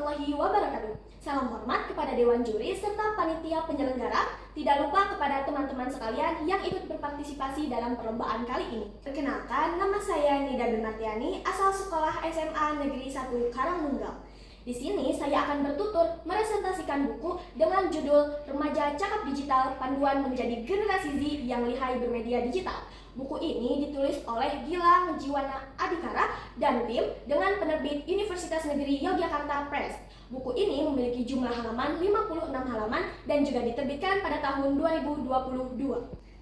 warahmatullahi wabarakatuh. Salam hormat kepada Dewan Juri serta panitia penyelenggara. Tidak lupa kepada teman-teman sekalian yang ikut berpartisipasi dalam perlombaan kali ini. Perkenalkan, nama saya Nida Bernartiani, asal sekolah SMA Negeri 1 Karangmungal. Di sini saya akan bertutur meresentasikan buku dengan judul Remaja Cakap Digital Panduan Menjadi Generasi Z yang Lihai Bermedia Digital. Buku ini ditulis oleh Gilang Jiwana Adhikara dan tim dengan penerbit Universitas Negeri Yogyakarta Press. Buku ini memiliki jumlah halaman 56 halaman dan juga diterbitkan pada tahun 2022.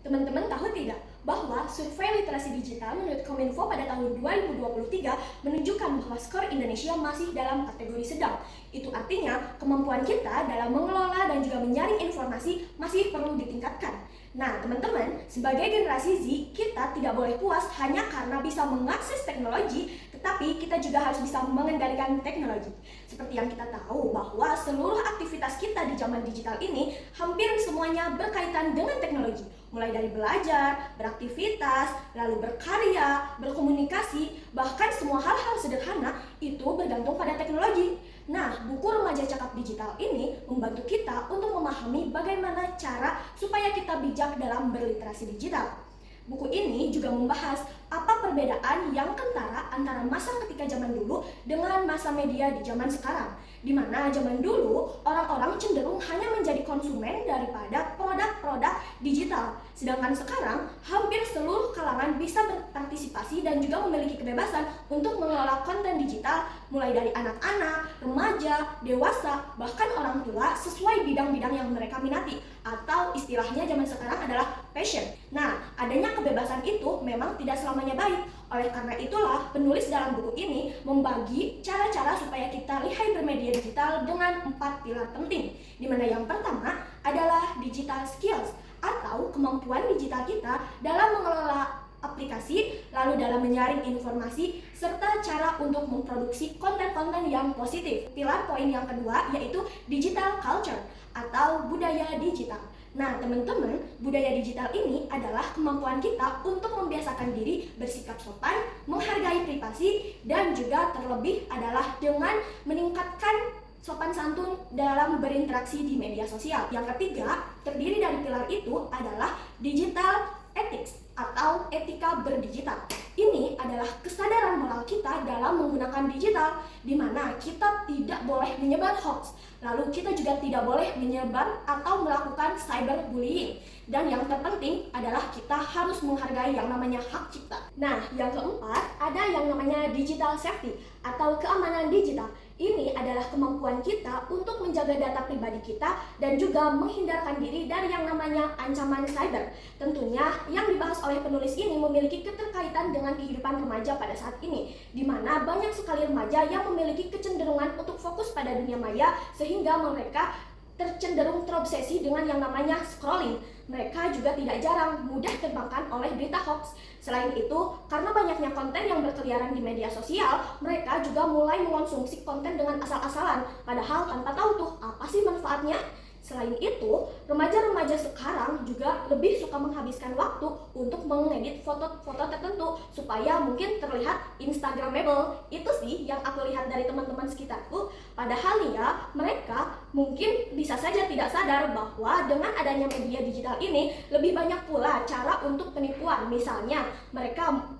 Teman-teman tahu tidak bahwa survei literasi digital menurut Kominfo pada tahun 2023 menunjukkan bahwa skor Indonesia masih dalam kategori sedang. Itu artinya kemampuan kita dalam mengelola dan juga menyaring informasi masih perlu ditingkatkan. Nah, teman-teman, sebagai generasi Z, kita tidak boleh puas hanya karena bisa mengakses teknologi, tetapi kita juga harus bisa mengendalikan teknologi. Seperti yang kita tahu bahwa seluruh aktivitas kita di zaman digital ini hampir semuanya berkaitan dengan teknologi. Mulai dari belajar, beraktivitas, lalu berkarya, berkomunikasi, bahkan semua hal-hal sederhana itu bergantung pada teknologi. Nah, buku Remaja Cakap Digital ini membantu kita untuk memahami bagaimana cara supaya kita bijak dalam berliterasi digital. Buku ini juga membahas apa perbedaan yang kentara antara masa ketika zaman dulu dengan masa media di zaman sekarang. Di mana zaman dulu orang-orang cenderung hanya menjadi konsumen daripada produk-produk digital. Sedangkan sekarang hampir seluruh kalangan bisa berpartisipasi dan juga memiliki kebebasan untuk mengelola konten digital mulai dari anak-anak, remaja, dewasa, bahkan orang tua sesuai bidang-bidang yang mereka minati atau istilahnya zaman sekarang adalah passion. Nah, adanya kebebasan itu memang tidak selamanya baik. Oleh karena itulah, penulis dalam buku ini membagi cara-cara supaya kita lihai bermedia digital dengan 4 pilar penting. Di mana yang pertama adalah digital skills atau kemampuan digital kita dalam mengelola aplikasi, lalu dalam menyaring informasi, serta cara untuk memproduksi konten-konten yang positif. Pilar poin yang kedua yaitu digital culture atau budaya digital. Nah, teman-teman, budaya digital ini adalah kemampuan kita untuk membiasakan diri bersikap sopan, menghargai privasi, dan juga terlebih adalah dengan meningkatkan sopan santun dalam berinteraksi di media sosial. Yang ketiga, terdiri dari pilar itu adalah digital ethics atau etika berdigital. Ini adalah kesadaran moral kita dalam menggunakan digital, di mana kita tidak boleh menyebar hoax, lalu kita juga tidak boleh menyebar atau melakukan cyberbullying. Dan yang terpenting adalah kita harus menghargai yang namanya hak cipta. Nah, yang keempat ada yang namanya digital safety atau keamanan digital. Ini adalah kemampuan kita untuk menjaga data pribadi kita dan juga menghindarkan diri dari yang namanya ancaman cyber. Tentunya yang dibahas oleh penulis ini memiliki keterkaitan dengan kehidupan remaja pada saat ini, di mana banyak sekali remaja yang memiliki kecenderungan untuk fokus pada dunia maya sehingga mereka tercenderung terobsesi dengan yang namanya scrolling. Mereka juga tidak jarang mudah terbangkan oleh berita hoax. Selain itu, karena banyaknya konten yang berkeliaran di media sosial, mereka juga mulai mengonsumsi konten dengan asal-asalan, padahal tanpa tahu tuh apa sih manfaatnya. Selain itu, remaja-remaja sekarang juga lebih suka menghabiskan waktu untuk mengedit foto-foto tertentu supaya mungkin terlihat instagramable. Itu sih yang aku lihat dari teman-teman sekitarku. Padahal ya, mereka mungkin bisa saja tidak sadar bahwa dengan adanya media digital ini lebih banyak pula cara untuk penipuan. Misalnya, mereka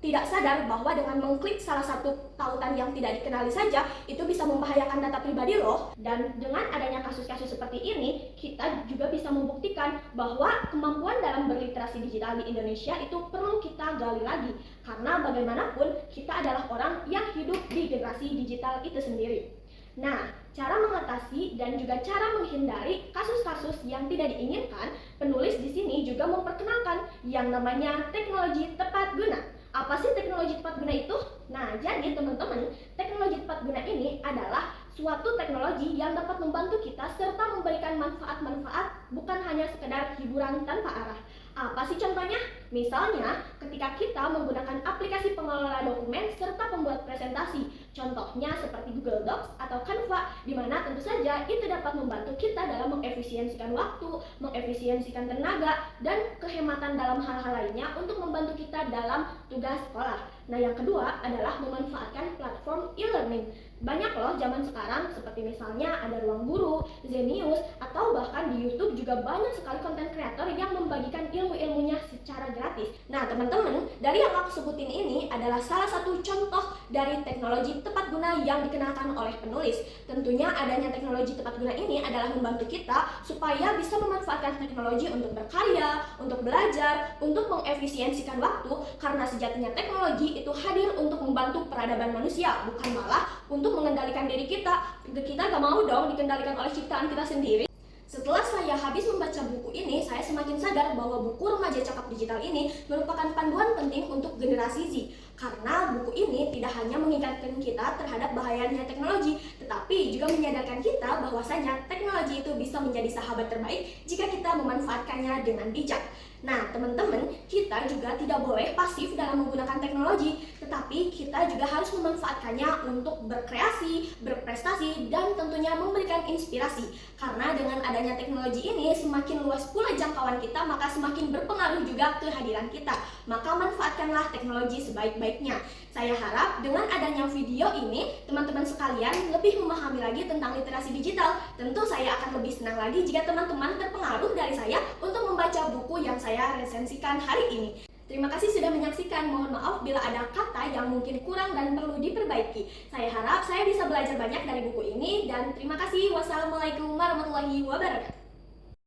tidak sadar bahwa dengan mengklik salah satu tautan yang tidak dikenali saja itu bisa membahayakan data pribadi loh. Dan dengan adanya kasus-kasus seperti ini, kita juga bisa membuktikan bahwa kemampuan dalam berliterasi digital di Indonesia itu perlu kita gali lagi. Karena bagaimanapun kita adalah orang yang hidup di generasi digital itu sendiri. Nah, cara mengatasi dan juga cara menghindari kasus-kasus yang tidak diinginkan, penulis di sini juga memperkenalkan yang namanya teknologi tepat guna. Apa sih teknologi tepat guna itu? Nah, jadi teman-teman, teknologi tepat guna ini adalah suatu teknologi yang dapat membantu kita serta memberikan manfaat-manfaat bukan hanya sekedar hiburan tanpa arah. Apa sih contohnya? Misalnya, ketika kita menggunakan aplikasi pengelola dokumen serta pembuat presentasi, contohnya seperti Google Docs atau Canva, di mana tentu saja itu dapat membantu kita dalam mengefisiensikan waktu, mengefisiensikan tenaga, dan kehematan dalam hal-hal lainnya untuk membantu kita dalam tugas sekolah. Nah, yang kedua adalah memanfaatkan platform e-learning. Banyak loh zaman sekarang, seperti misalnya ada Ruang Guru, Zenius, atau bahkan di YouTube juga banyak sekali konten kreator yang membagikan ilmu-ilmunya secara gratis. Nah, teman-teman, dari yang aku sebutin ini adalah salah satu contoh dari teknologi tepat guna yang dikenalkan oleh penulis. Tentunya adanya teknologi tepat guna ini adalah membantu kita supaya bisa memanfaatkan teknologi untuk berkarya, untuk belajar, untuk mengefisiensikan waktu, karena sejatinya teknologi itu hadir untuk membantu peradaban manusia, bukan malah untuk mengendalikan diri kita. Kita gak mau dong dikendalikan oleh ciptaan kita sendiri. Setelah saya habis membaca buku ini, saya semakin sadar bahwa buku Remaja Cakap Digital ini merupakan panduan penting untuk generasi Z. Karena buku ini tidak hanya mengingatkan kita terhadap bahayanya teknologi, tetapi juga menyadarkan kita bahwasanya teknologi itu bisa menjadi sahabat terbaik jika kita memanfaatkannya dengan bijak. Nah, teman-teman, kita juga tidak boleh pasif dalam menggunakan teknologi, tetapi kita juga harus memanfaatkannya untuk berkreasi, berprestasi, dan tentunya memberikan inspirasi. Karena dengan adanya teknologi ini, semakin luas pula jangkauan kita, maka semakin berpengaruh juga kehadiran kita. Maka manfaatkanlah teknologi sebaik-baiknya. Saya harap dengan adanya video ini, teman-teman sekalian lebih memahami lagi tentang literasi digital. Tentu saya akan lebih senang lagi jika teman-teman terpengaruh dari saya untuk membaca buku yang saya resensikan hari ini. Terima kasih sudah menyaksikan. Mohon maaf bila ada kata yang mungkin kurang dan perlu diperbaiki. Saya harap saya bisa belajar banyak dari buku ini, dan terima kasih. Wassalamualaikum warahmatullahi wabarakatuh.